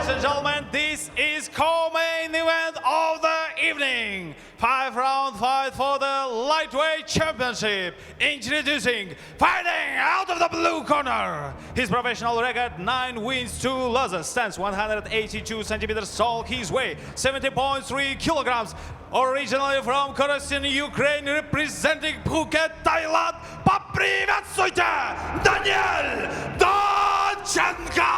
Ladies and gentlemen, this is co-main event of the evening. 5-round fight for the lightweight championship. Introducing, fighting out of the blue corner. His professional record, 9 wins, 2 losses. Stands 182 centimeters tall. His weight, 70.3 kilograms. Originally from Korosten, Ukraine, representing Phuket, Thailand. Поприветствуйте, Даниэль Донченко!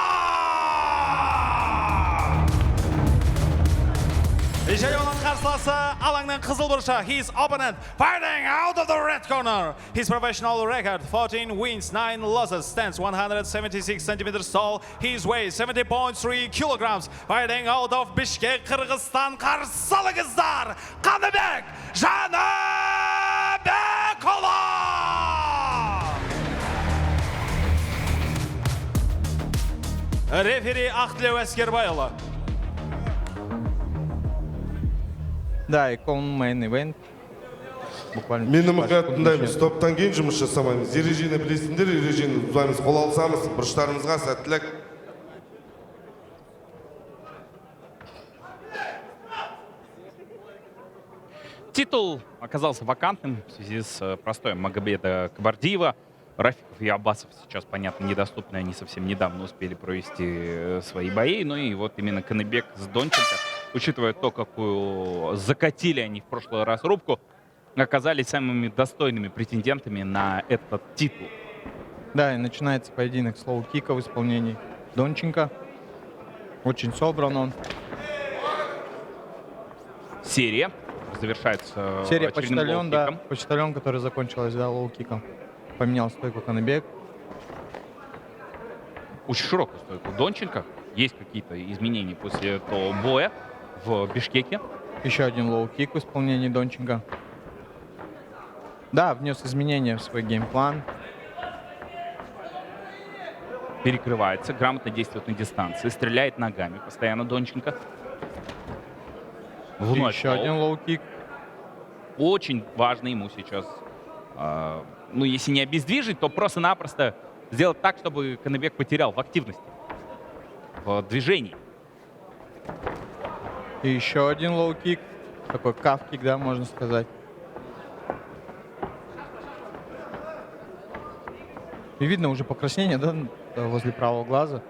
Және оның қарсыласы алаңның қызыл бұрышы. His opponent fighting out of the red corner. His professional record, 14 wins, 9 losses. Stands 176 centimeters tall. His weight, 70.3 kilograms. Fighting out of Bishkek, Kyrgyzstan. Қарсы алыңыздар, Қаныбек Жаныбекұлы! Рефери Ақтілеу Әскербайұлы. Да, и main event. Буквально. Мені мұқият тыңдаймыз. Топтан кейін жұмыс жасамаймыз. Ережені білесіңдер, ережені бұзамыз. Қол алсамыз, бұрыштарымызға сәттілік. Титул оказался вакантным в связи с простоем Магомеда Кабардиева. Рафиков и Аббасов сейчас, понятно, недоступны. Они совсем недавно успели провести свои бои. Ну и вот именно Каныбек с Донченко, учитывая то, какую закатили они в прошлый раз рубку, оказались самыми достойными претендентами на этот титул. Да, и начинается поединок с лоу-кика в исполнении Донченко. Очень собран он. Серия завершается Серия очередным почтальон, да. лоу-киком. Почтальон, который закончилась, да, лоу-киком. Поменял стойку Каныбек. Очень широкую стойку Донченко. Есть какие-то изменения после того боя в Бишкеке. Еще один лоу-кик в исполнении Донченко. Да, внес изменения в свой геймплан. Перекрывается, грамотно действует на дистанции, стреляет ногами постоянно Донченко. Вновь Еще один лоу-кик. Очень важно ему сейчас, ну, если не обездвижить, то просто-напросто сделать так, чтобы Каныбек потерял в активности, в движении. И еще один лоу-кик. Такой каф-кик, да, можно сказать. И видно уже покраснение, да, возле правого глаза.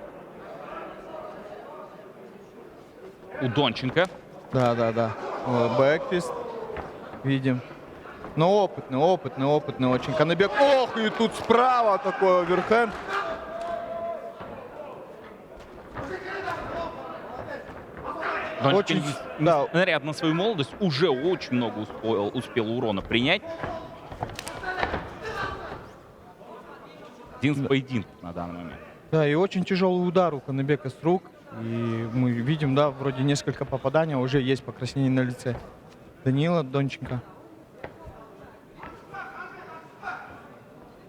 У Донченко. Да. Бэкфист. Видим. Но опытный очень. Каныбек. Ох, и тут справа такой оверхенд. Донченко, да. несмотря на свою молодость, уже очень много успел урона принять. Один из поединков на данный момент. Да, и очень тяжелый удар у Каныбека с рук. И мы видим, да, вроде несколько попаданий, уже есть покраснение на лице Даниила Донченко.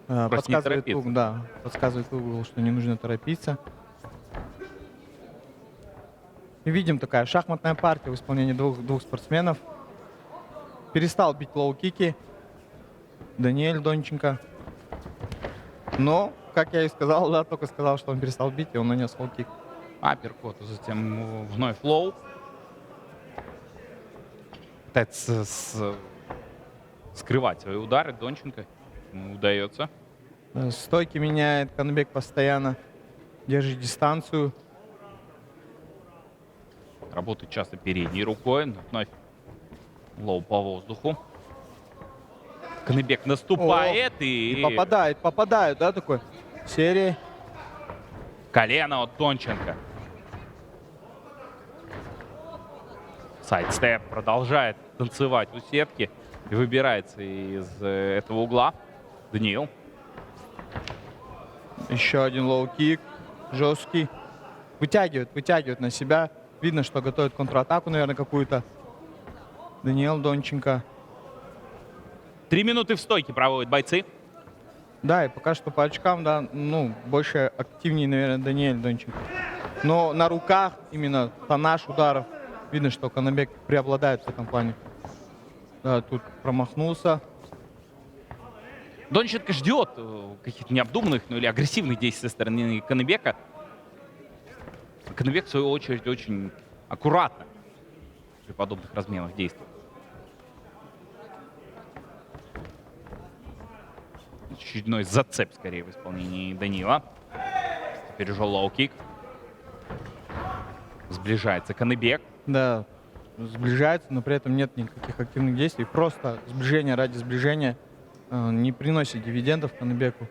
Подсказывает угол, да, подсказывает угол, что не нужно торопиться. И видим такая шахматная партия в исполнении двух спортсменов. Перестал бить лоу-кики Даниэль Донченко. Но, как я и сказал, да, только сказал, что он перестал бить, и он нанес лоу-кик. Апперкот, затем вновь лоу. Пытается скрывать свои удары Донченко. Ему удается. Стойки меняет Каныбек постоянно. Держит дистанцию. Работает часто передней рукой. Но вновь лоу по воздуху. Каныбек наступает и попадает, да, такой серии. Колено от Донченко. Сайдстеп продолжает танцевать у сетки и выбирается из этого угла. Даниил. Еще один лоу-кик. Жесткий. Вытягивает на себя. Видно, что готовит контратаку, наверное, какую-то. Даниил Донченко. 3 минуты в стойке проводят бойцы. Да, и пока что по очкам, да, ну, больше активнее, наверное, Даниэль Донченко. Но на руках именно тоннаж ударов. Видно, что Каныбек преобладает в этом плане. Да, тут промахнулся. Донченко ждет каких-то необдуманных, ну или агрессивных действий со стороны Каныбека. Каныбек, в свою очередь, очень аккуратно при подобных разменах действий. Очередной зацеп, скорее, в исполнении Данила. Теперь уже лоу-кик. Сближается Каныбек. Да, сближается, но при этом нет никаких активных действий. Просто сближение ради сближения не приносит дивидендов Каныбеку.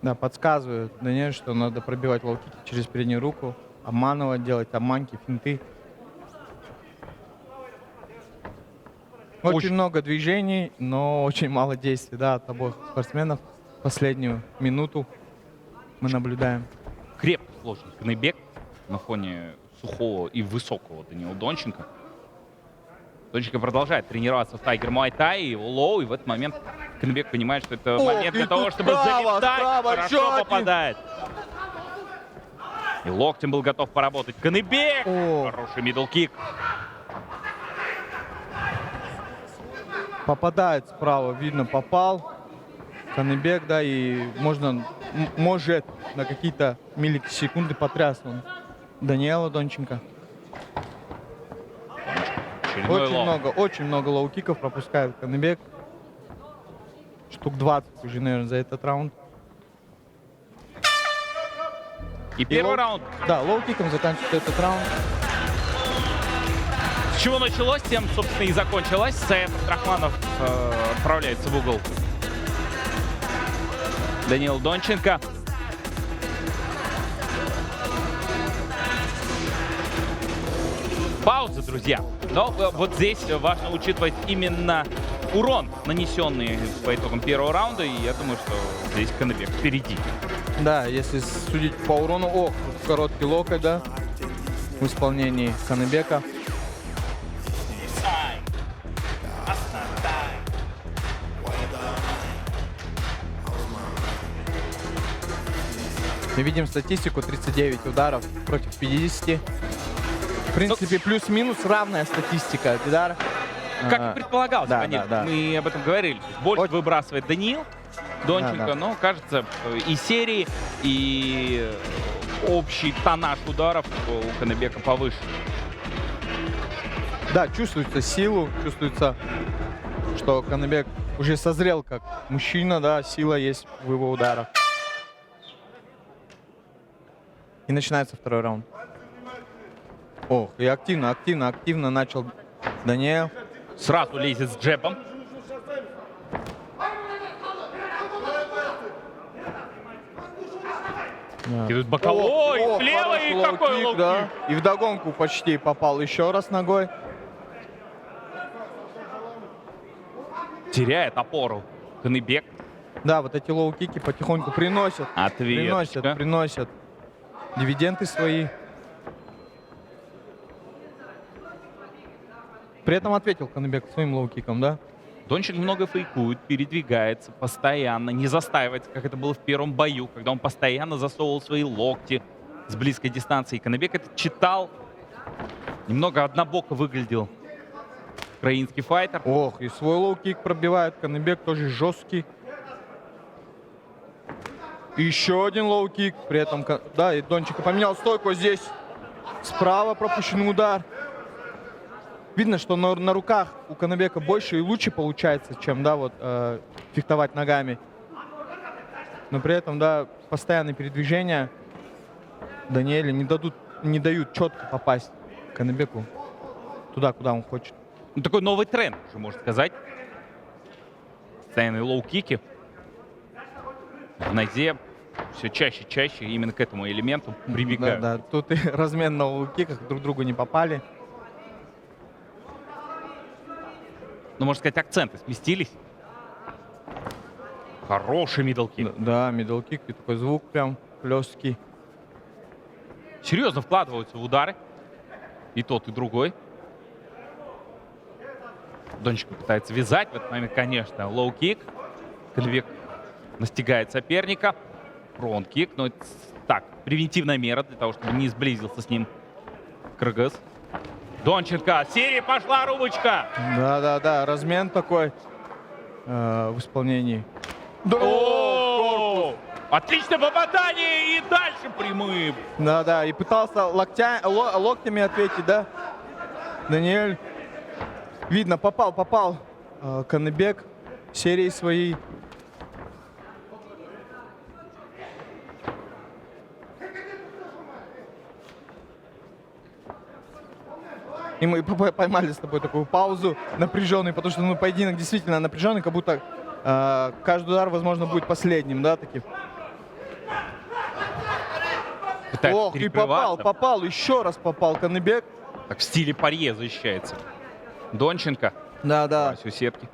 Да, подсказывает Даниэль, что надо пробивать лоу-кики через переднюю руку, обманывать, делать обманки, финты. Очень много движений, но очень мало действий, да, от обоих спортсменов. Последнюю минуту мы наблюдаем. Крепко сложный Каныбек на фоне сухого и высокого Данила Донченко. Донченко продолжает тренироваться в Тайгер Муай Тай, и лоу, и в этот момент Каныбек понимает, что это момент для того, чтобы залетать. Хорошо попадает. И локтем был готов поработать Каныбек. Хороший мидл-кик. Попадает справа, видно, попал. Каныбек, да, и может на какие-то миллисекунды потряс он Даниэла Донченко. Очень много лоу-киков пропускает Каныбек. Штук 20 уже, наверное, за этот раунд. И первый раунд. Да, лоу-киком заканчивается этот раунд. С чего началось, тем, собственно, и закончилось. Саид Абдрахманов отправляется в угол. Даниил Донченко. Пауза, друзья. Но вот здесь важно учитывать именно урон, нанесенный по итогам первого раунда. И я думаю, что здесь Каныбек впереди. Да, если судить по урону, тут короткий локоть, да, в исполнении Каныбека. Мы видим статистику: 39 ударов против 50. В принципе, плюс-минус равная статистика. Дидар. Как и предполагалось, да, конечно. да. Мы об этом говорили. Больше выбрасывает Даниил Донченко, Да. но, кажется, и серии, и общий тоннаж ударов у Каныбека повыше. Да, чувствуется силу, чувствуется, что Каныбек уже созрел как мужчина, да, сила есть в его ударах. И начинается второй раунд. И активно начал Даниэл. Сразу лезет с джебом. И тут боковой, влево, и какой лоу-кик. Да. И вдогонку почти попал еще раз ногой. Теряет опору Каныбек. Да, вот эти лоу-кики потихоньку приносят дивиденды свои. При этом ответил Каныбек своим лоу-киком, да? Донченко много фейкует, передвигается постоянно, не застаивается, как это было в первом бою, когда он постоянно засовывал свои локти с близкой дистанции. Каныбек это читал, немного однобоко выглядел украинский файтер. И свой лоу-кик пробивает. Каныбек тоже жесткий. И еще один лоу-кик. При этом, да, и Донченко поменял стойку здесь. Справа пропущенный удар. Видно, что на руках у Каныбека больше и лучше получается, чем, да, вот фехтовать ногами. Но при этом, да, постоянные передвижения Даниэле не дают четко попасть Каныбеку туда, куда он хочет. Ну, такой новый тренд, уже можно сказать. Постоянные лоу-кики. В нозе все чаще и чаще именно к этому элементу прибегают. Да, тут и размен на лоу-киках, друг другу не попали. Ну, можно сказать, акценты сместились. Хороший мидл-кик. Да, мидл-кик, и такой звук прям хлесткий. Серьезно вкладываются в удары. И тот, и другой. Донченко пытается вязать. В этот момент, конечно, лоу-кик. Каныбек настигает соперника. Фронт-кик. Но это так, превентивная мера для того, чтобы не сблизился с ним Кыргыз. Донченко. Серия пошла, рубочка. Да, размен такой в исполнении О, отличное попадание и дальше прямым. Да, и пытался локтями ответить, да? Даниэль. Видно, попал. Каныбек серии своей. И мы поймали с тобой такую паузу напряженную, потому что поединок действительно напряженный, как будто каждый удар, возможно, будет последним, да, таким. Пытается Ох, и перекрываться. попал, еще раз попал Каныбек. Так в стиле парье защищается. Донченко. Да. У сетки.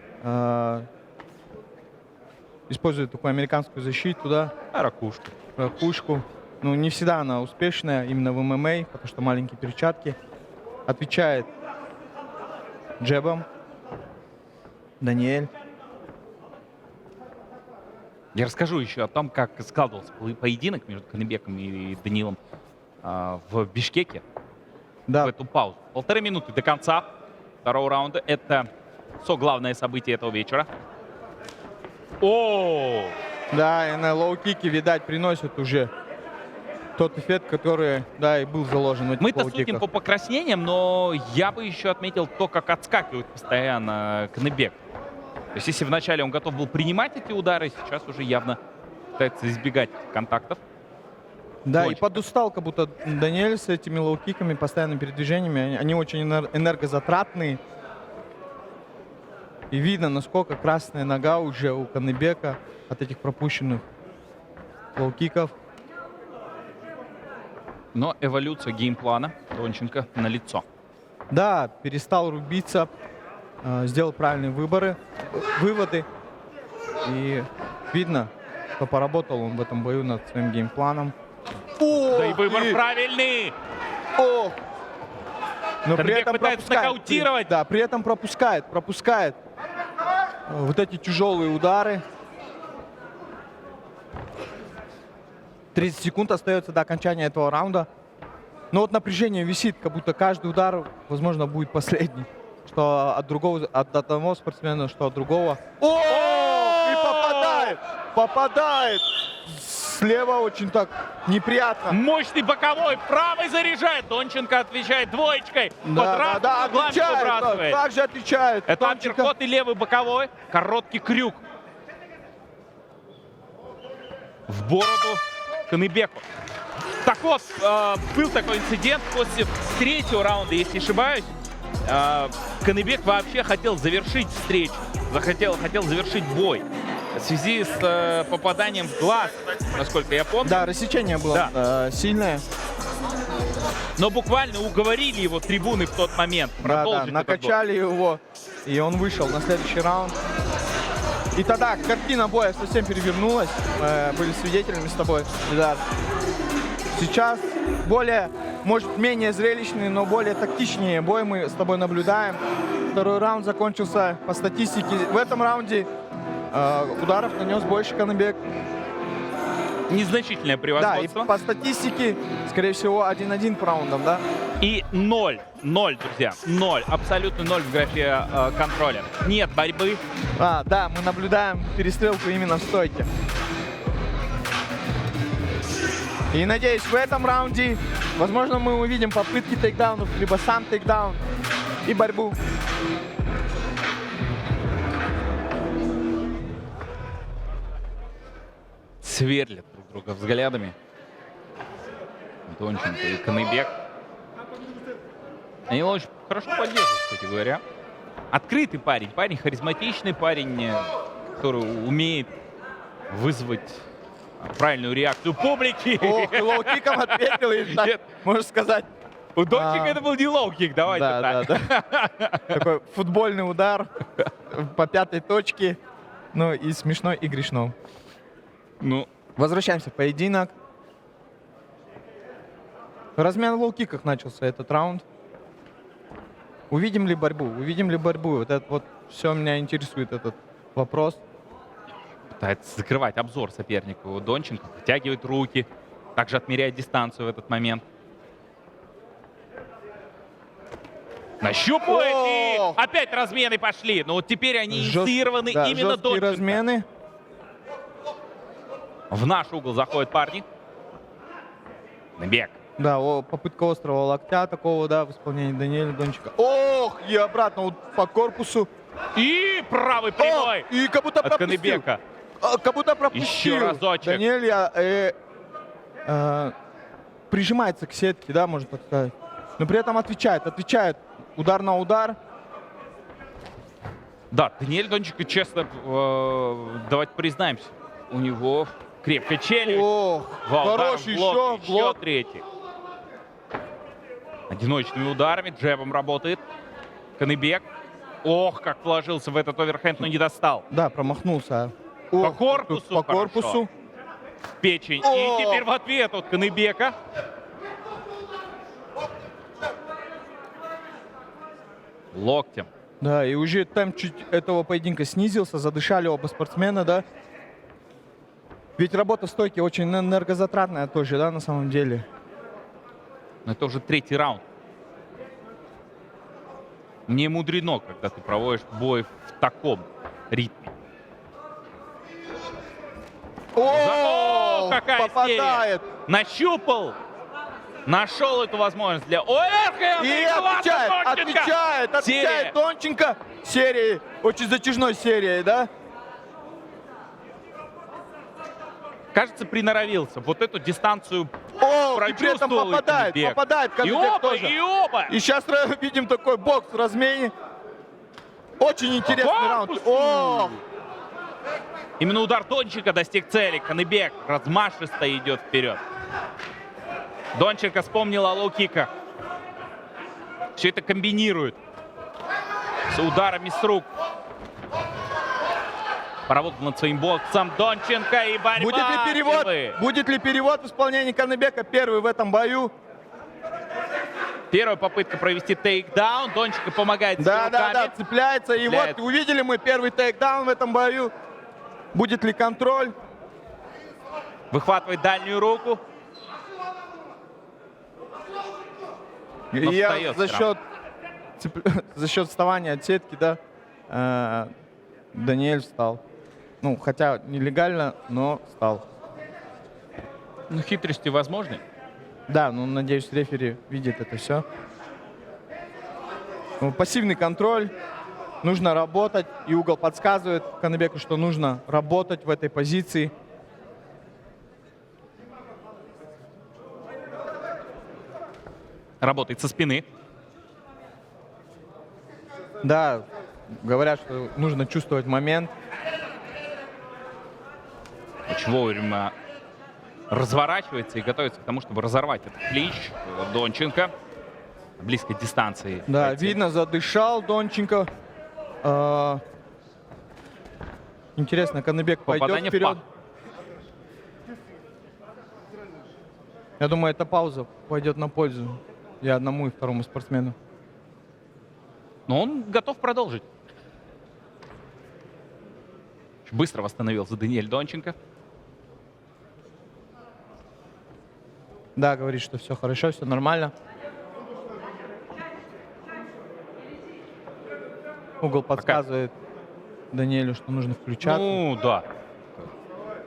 Использует такую американскую защиту, да, Ракушка. ракушку. Ну, не всегда она успешная именно в ММА, потому что маленькие перчатки. Отвечает джебом. Даниэль. Я расскажу еще о том, как складывался поединок между Каныбеком и Данилом в Бишкеке в Да, эту паузу. 1,5 минуты до конца второго раунда. Это главное событие этого вечера. О! да, и на лоу-кике, видать, приносят уже тот эффект, который, да, и был заложен в этих Мы-то лоу-киках. судим по покраснениям, но я бы еще отметил то, как отскакивает постоянно Каныбек. То есть если вначале он готов был принимать эти удары, сейчас уже явно пытается избегать контактов. Да, и Донченко. подустал, как будто Даниэль с этими лоу-киками, постоянными передвижениями. Они очень энергозатратные. И видно, насколько красная нога уже у Каныбека от этих пропущенных лоу-киков. Но эволюция геймплана Донченко налицо. Да, перестал рубиться, сделал правильные выводы. И видно, что поработал он в этом бою над своим геймпланом. Да и выбор правильный! О! Но при Каныбек этом пытается пропускает. нокаутировать. Да, при этом пропускает вот эти тяжелые удары. 30 секунд остается до окончания этого раунда. Но вот напряжение висит, как будто каждый удар, возможно, будет последний. Что от одного спортсмена, что от другого. О! И попадает! Слева очень так неприятно. Мощный боковой, правый заряжает. Донченко отвечает двоечкой. Под разными углами выбрасывает. Также отвечает. Это Донченко. апперкот и левый боковой. Короткий крюк. В бороду Каныбеку. Так вот, был такой инцидент после третьего раунда, если не ошибаюсь. Каныбек вообще хотел завершить встречу. Хотел завершить бой. В связи с попаданием в глаз, насколько я помню. Да, рассечение было сильное. Но буквально уговорили его трибуны в тот момент Да, продолжить этот бой. накачали его, и он вышел на следующий раунд. И тогда картина боя совсем перевернулась. Мы были свидетелями с тобой. Да. Сейчас более, может, менее зрелищный, но более тактичнее бой мы с тобой наблюдаем. Второй раунд закончился по статистике. В этом раунде ударов нанес больше Каныбек. Незначительное Да, и превосходство. по статистике, скорее всего, 1-1 по раундам, да? И 0, друзья, 0, абсолютно 0 в графе контроля. Нет борьбы. Да, мы наблюдаем перестрелку именно в стойке. И надеюсь, в этом раунде, возможно, мы увидим попытки тейкдаунов, либо сам тейкдаун и борьбу. Сверлят друг друга взглядами. Донченко и Каныбек. Они очень хорошо поддерживают, кстати говоря. Открытый парень, харизматичный парень, который умеет вызвать правильную реакцию публики. Ох, и лоу-киком ответил, и так, Нет. можно сказать. У Донченко это был не лоу-кик, давайте так. Да. Такой футбольный удар по пятой точке. Ну и смешно, и грешно. Ну, Возвращаемся в поединок. Размен в лоу-киках начался этот раунд. Увидим ли борьбу? Вот это вот все меня интересует, этот вопрос. пытается закрывать обзор сопернику. Донченко втягивает руки, также отмеряет дистанцию в этот момент. Нащупывает и О! опять размены пошли. Но вот теперь они Жест- инициированы да, именно жесткие Донченко. размены. В наш угол заходят парни. Каныбек. Да, попытка острого локтя такого, да, в исполнении Даниэля Донченко. Ох, и обратно вот по корпусу. И правый прямой О, и как будто от пропустил. Каныбека. Как будто пропустил. Еще разочек. Даниэль прижимается к сетке, да, можно так сказать. Но при этом отвечает. Удар на удар. Да, Даниэль Донченко, честно, давайте признаемся, у него крепкая челюсть. Ох, Два удара в хороший блок, еще блок. третий. Одиночными ударами, джебом работает Каныбек. Ох, как вложился в этот оверхенд, но не достал. Да, промахнулся. По Ох, корпусу тут по хорошо. корпусу. В печень. О! И теперь в ответ от Каныбека. Локтем. Да, и уже темп чуть этого поединка снизился, задышали оба спортсмена, да. Ведь работа в стойке очень энергозатратная тоже, да, на самом деле. Но это уже третий раунд. Не мудрено, когда ты проводишь бой в таком ритме. О, какая попадает. серия! Нащупал, нашел эту возможность для оверхенда. И классно, отвечает Серия. Донченко. Серией, очень затяжной серией, да. Кажется, приноровился. Вот эту дистанцию О, и при этом прочувствовал Каныбек. попадает И Каныбек оба, тоже. и оба. И сейчас видим такой бокс в размене. Очень интересный раунд. корпусу. О, Именно удар Донченко достиг цели. Каныбек размашисто идет вперед. Донченко вспомнил о лоу-киках. Все это комбинирует с ударами с рук. Поработал над своим боксом Донченко и борьба. будет ли перевод? Пилы. Будет ли перевод в исполнении Каныбека? Первый в этом бою. Первая попытка провести тейкдаун. Донченко помогает с Да, руками. цепляется. И Цепляет. вот увидели мы первый тейкдаун в этом бою. Будет ли контроль? Выхватывает дальнюю руку. И Но я встает за всё счет, за счет вставания от сетки, да, Даниэль встал. Ну, хотя нелегально, но встал. Ну, хитрости возможны. Да, ну, надеюсь, рефери видит это все. Ну, пассивный контроль. Нужно работать. И угол подсказывает Каныбеку, что нужно работать в этой позиции. Работает со спины. Да, говорят, что нужно чувствовать момент. Очень вовремя разворачивается и готовится к тому, чтобы разорвать этот клинч. Донченко на близкой дистанции. Да, пойти. видно, задышал Донченко. Интересно, Каныбек пойдет Попадание в вперед. пах. Я думаю, эта пауза пойдет на пользу и одному, и второму спортсмену. Но он готов продолжить. Очень быстро восстановился Даниэль Донченко. Да, говорит, что все хорошо, все нормально. Угол подсказывает Даниэлю, что нужно включаться. Ну, да.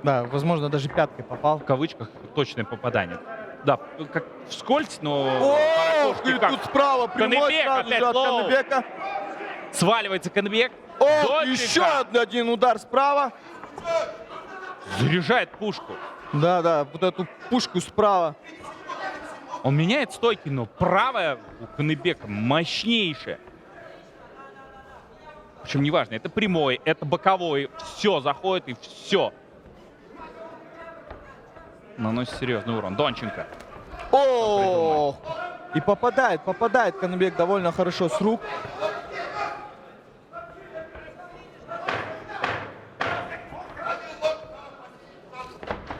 Да, возможно, даже пяткой попал. В кавычках точное попадание. Да, как вскользь, но... Ох, по-ракушке и как тут справа прямой Каныбек сразу же опять от лоу. Каныбека. Сваливается Каныбек. Ох, Донченко еще один удар справа. заряжает пушку. Да, вот эту пушку справа. Он меняет стойки, но правая у Каныбека мощнейшая. Причем неважно, это прямой, это боковой. Все заходит и все. Наносит серьезный урон. Донченко. О, и попадает Каныбек довольно хорошо с рук.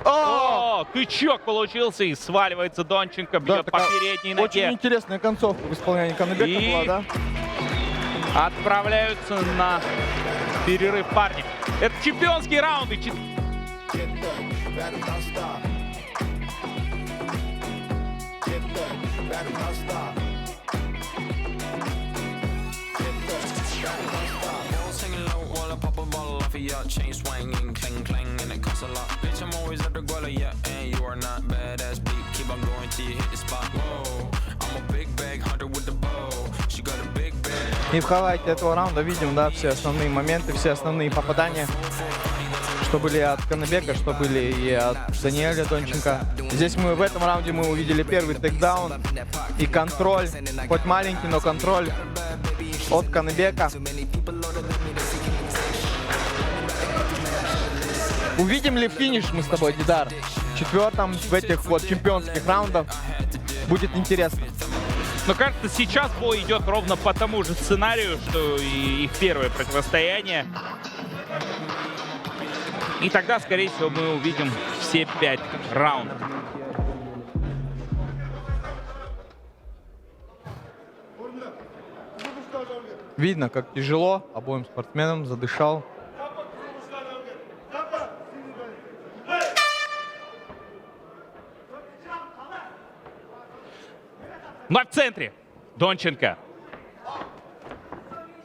О, тычок получился и сваливается Донченко, бьет по такая передней очень ноге. интересная концовка в исполнении Каныбека И- была, да? Отправляются на перерыв парни. Это чемпионские раунды. Singing low while I pop a bottle off of your chain swinging, clang clang, and it costs a lot. Bitch, I'm always Diamonds at the guala, yeah, and you are not badass beat. Keep on going till you hit the spot. Whoa, I'm a big bag hunter with the bow. She got a big bag. И в хайлайте этого раунда видим, да, все основные моменты, все основные попадания, что были от Каныбека, что были и от Даниэля Донченко. Здесь мы в этом раунде мы увидели первый тейкдаун и контроль, хоть маленький, но контроль от Каныбека. Увидим ли финиш мы с тобой, Дидар? В четвертом в этих вот чемпионских раундах будет интересно. Но кажется, сейчас бой идет ровно по тому же сценарию, что и их первое противостояние. И тогда, скорее всего, мы увидим все 5 раундов. Видно, как тяжело обоим спортсменам, задышал. Ну а в центре Донченко.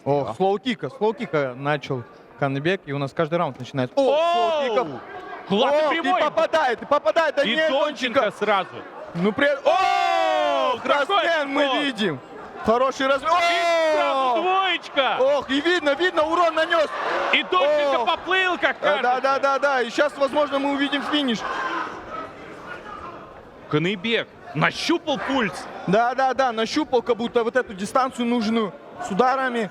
О, слоу-кика начал Каныбек, и у нас каждый раунд начинается. О, слоу-киком. Классный О, прямой. и попадает И Даниэль Донченко сразу. Ну, о, какой размен мы скор! видим. Хороший размен. И сразу двоечка. Ох, и видно, урон нанес. И Донченко О! поплыл, как кажется. Да. И сейчас, возможно, мы увидим финиш. Каныбек нащупал пульс. Да, нащупал как будто вот эту дистанцию нужную с ударами.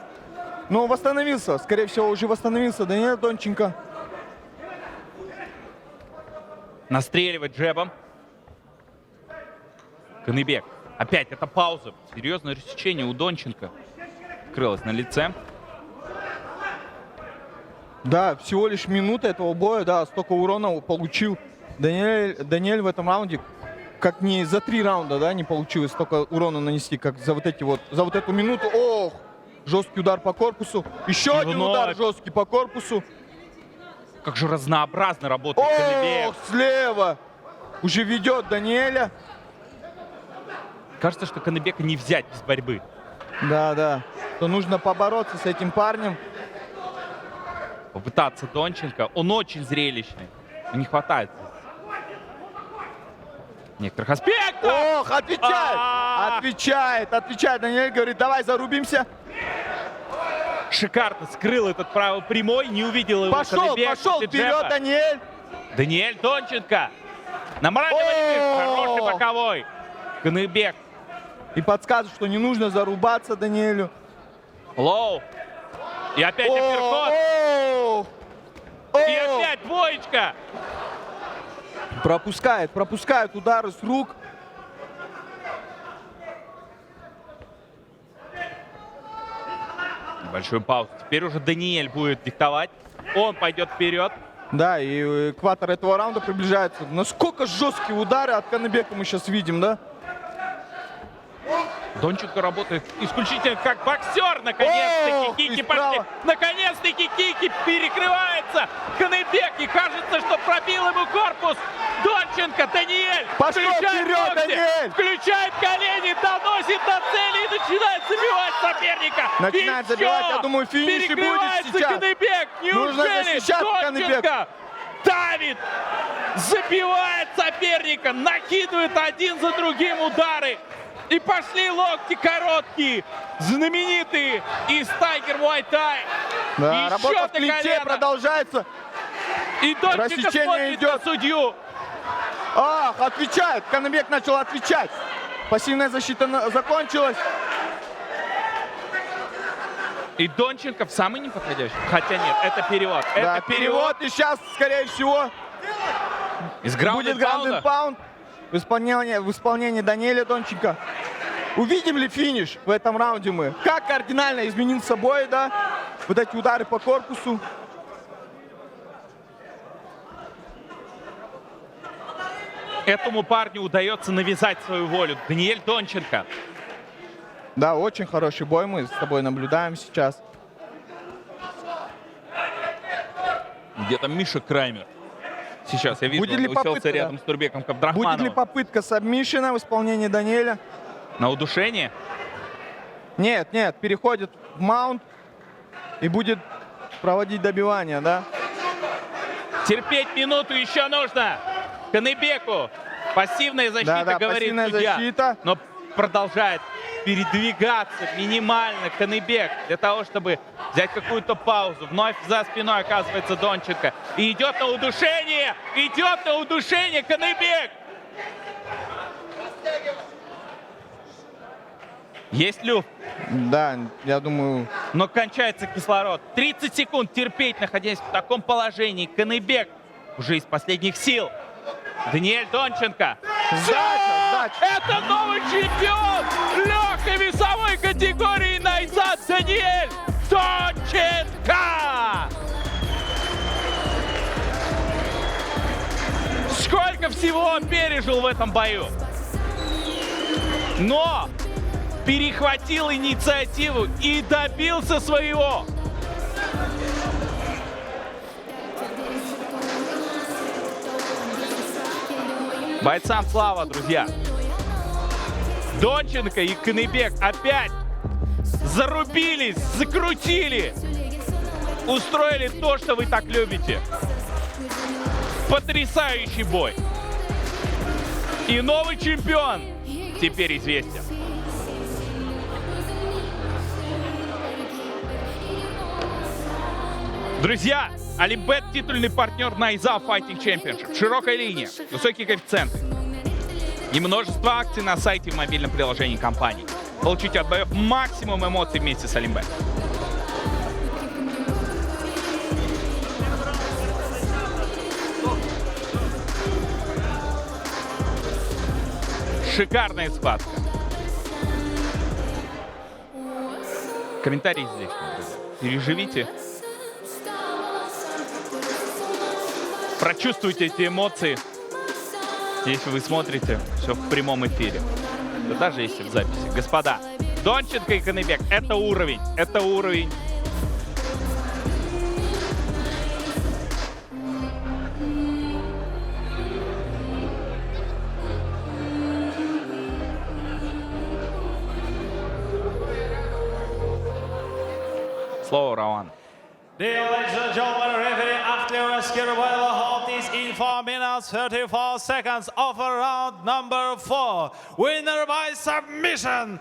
Но восстановился, скорее всего, уже восстановился Даниэль Донченко. Настреливать джебом. Каныбек. Опять это пауза. Серьезное рассечение у Донченко. Открылось на лице. Да, всего лишь минута этого боя, да, столько урона получил Даниэль в этом раунде. Как не за 3 раунда, да, не получилось столько урона нанести, как за вот эту минуту. Ох, жесткий удар по корпусу. Еще один удар жесткий по корпусу. Как же разнообразно работает Каныбек. Ох, слева. Уже ведет Даниэля. Кажется, что Каныбека не взять без борьбы. Да. То нужно побороться с этим парнем. Попытаться Донченко. Он очень зрелищный. Но не хватает некоторых аспектов. Ох, отвечает. Даниэль говорит, давай зарубимся. Шикарно скрыл этот правый прямой. Не увидел его Каныбек. Пошел вперед, Даниэль. Даниэль Донченко. Намораживание. Хороший боковой. Каныбек. И подсказывает, что не нужно зарубаться Даниэлю. Лоу. И опять апперкот. И опять двоечка. Пропускает удары с рук. Большую паузу. Теперь уже Даниэль будет диктовать. Он пойдет вперед. Да, и экватор этого раунда приближается. Насколько жесткие удары от Каныбека мы сейчас видим, да? Донченко работает исключительно как боксер. Наконец-таки кики пошли. Наконец-таки кики перекрывается. Каныбек, и кажется, что пробил ему корпус. Донченко, Даниэль. Пошел включает вперед, локти, Даниэль. включает колени, доносит до цели и начинает забивать соперника. Начинает забивать, я думаю, финиш и будет Перекрывается сейчас. Каныбек. Нужно Неужели защищаться, Каныбек. Донченко давит, забивает соперника, накидывает один за другим удары. И пошли локти короткие, знаменитые из Tiger Muay Thai. Да, Еще работа в на клинче колено. продолжается. И Донченко Рассечение смотрит идет. на судью. Ах, отвечает. Каныбек начал отвечать. Пассивная защита закончилась. И Донченко в самый неподходящий. Хотя нет, это перевод. Да, Это перевод. И сейчас, скорее всего, Из будет граунд граунд паунд в исполнении Даниэля Донченко. Увидим ли финиш в этом раунде мы? Как кардинально изменился бой, да? Вот эти удары по корпусу. Этому парню удается навязать свою волю. Даниэль Донченко. Да, очень хороший бой мы с тобой наблюдаем сейчас. Где там Миша Краймер? Сейчас я вижу, Будет ли он уселся попытка, рядом да? с Турбеком Будет ли Кабдрахмановым. попытка сабмишена в исполнении Даниэля? На удушение? Нет, переходит в маунт и будет проводить добивание, да? Терпеть минуту еще нужно. Каныбеку. Пассивная защита, Да, говорит пассивная судья. защита. Но продолжает передвигаться минимально Каныбек для того, чтобы взять какую-то паузу. Вновь за спиной оказывается Донченко. И идет на удушение! Идет на удушение Каныбек! Есть люфт, Да, я думаю, но кончается кислород. 30 секунд терпеть, находясь в таком положении. Каныбек уже из последних сил. Даниэль Донченко. Сдача. Это новый чемпион легкой весовой категории Найзат Даниэль Донченко! Сколько всего он пережил в этом бою. Но перехватил инициативу и добился своего. Бойцам слава, друзья. Донченко и Каныбек опять зарубились, закрутили, устроили то, что вы так любите. Потрясающий бой. И новый чемпион теперь известен. Друзья, Олимбет — титульный партнер Найза Fighting Championship. Широкая линия, высокие коэффициенты и множество акций на сайте и в мобильном приложении компании. Получите от боев максимум эмоций вместе с Олимбет. Шикарная схватка. Комментарии здесь. Переживите. Прочувствуйте эти эмоции, если вы смотрите все в прямом эфире. Да даже если в записи. Господа, Донченко и Каныбек — это уровень. Это уровень. Слово Рауан. Dear ladies and gentlemen, referee after rescue by the halt is in 4 minutes 34 seconds of round number 4. Winner by submission.